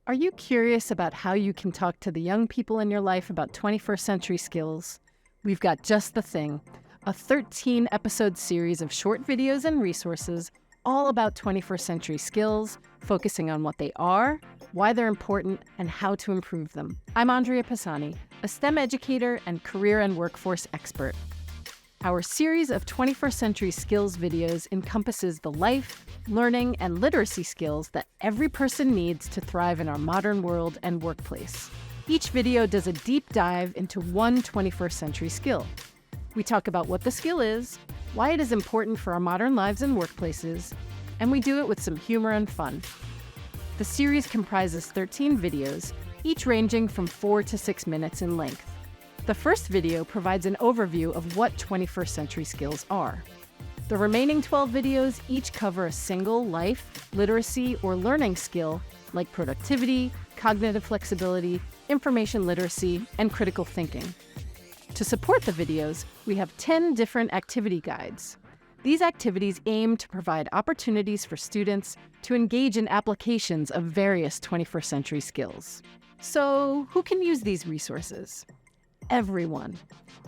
Are you curious about how you can talk to the young people in your life about 21st century skills? We've got just the thing, a 13-episode series of short videos and resources all about 21st century skills, focusing on what they are, why they're important, and how to improve them. I'm Andrea Pisani, a STEM educator and career and workforce expert. Our series of 21st century skills videos encompasses the life, learning, and literacy skills that every person needs to thrive in our modern world and workplace. Each video does a deep dive into one 21st century skill. We talk about what the skill is, why it is important for our modern lives and workplaces, and we do it with some humor and fun. The series comprises 13 videos, each ranging from 4 to 6 minutes in length. The first video provides an overview of what 21st century skills are. The remaining 12 videos each cover a single life, literacy, or learning skill like productivity, cognitive flexibility, information literacy, and critical thinking. To support the videos, we have 10 different activity guides. These activities aim to provide opportunities for students to engage in applications of various 21st century skills. So, who can use these resources? Everyone.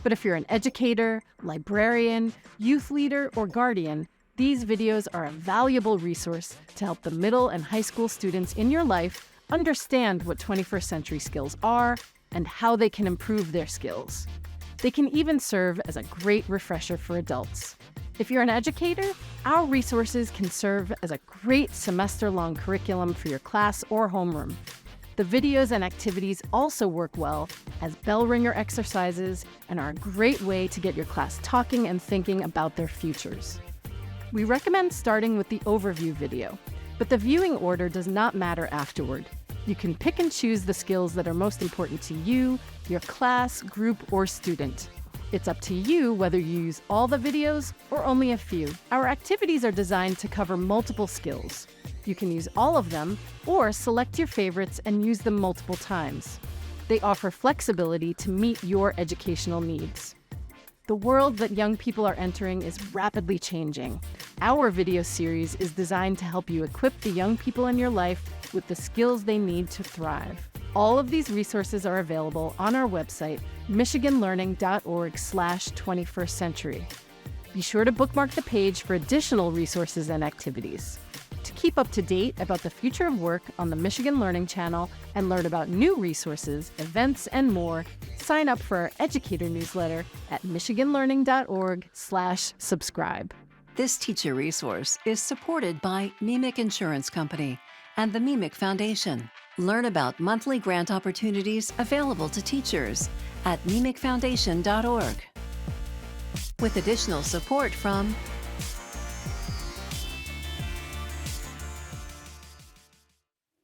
But if you're an educator, librarian, youth leader, or guardian, these videos are a valuable resource to help the middle and high school students in your life understand what 21st century skills are and how they can improve their skills. They can even serve as a great refresher for adults. If you're an educator, our resources can serve as a great semester-long curriculum for your class or homeroom. The videos and activities also work well as bell ringer exercises and are a great way to get your class talking and thinking about their futures. We recommend starting with the overview video, but the viewing order does not matter afterward. You can pick and choose the skills that are most important to you, your class, group, or student. It's up to you whether you use all the videos or only a few. Our activities are designed to cover multiple skills. You can use all of them or select your favorites and use them multiple times. They offer flexibility to meet your educational needs. The world that young people are entering is rapidly changing. Our video series is designed to help you equip the young people in your life with the skills they need to thrive. All of these resources are available on our website, michiganlearning.org/21st century. Be sure to bookmark the page for additional resources and activities. To keep up to date about the future of work on the Michigan Learning Channel and learn about new resources, events, and more, sign up for our educator newsletter at michiganlearning.org/subscribe. This teacher resource is supported by MEMIC Insurance Company and the MEMIC Foundation. Learn about monthly grant opportunities available to teachers at memicfoundation.org. With additional support from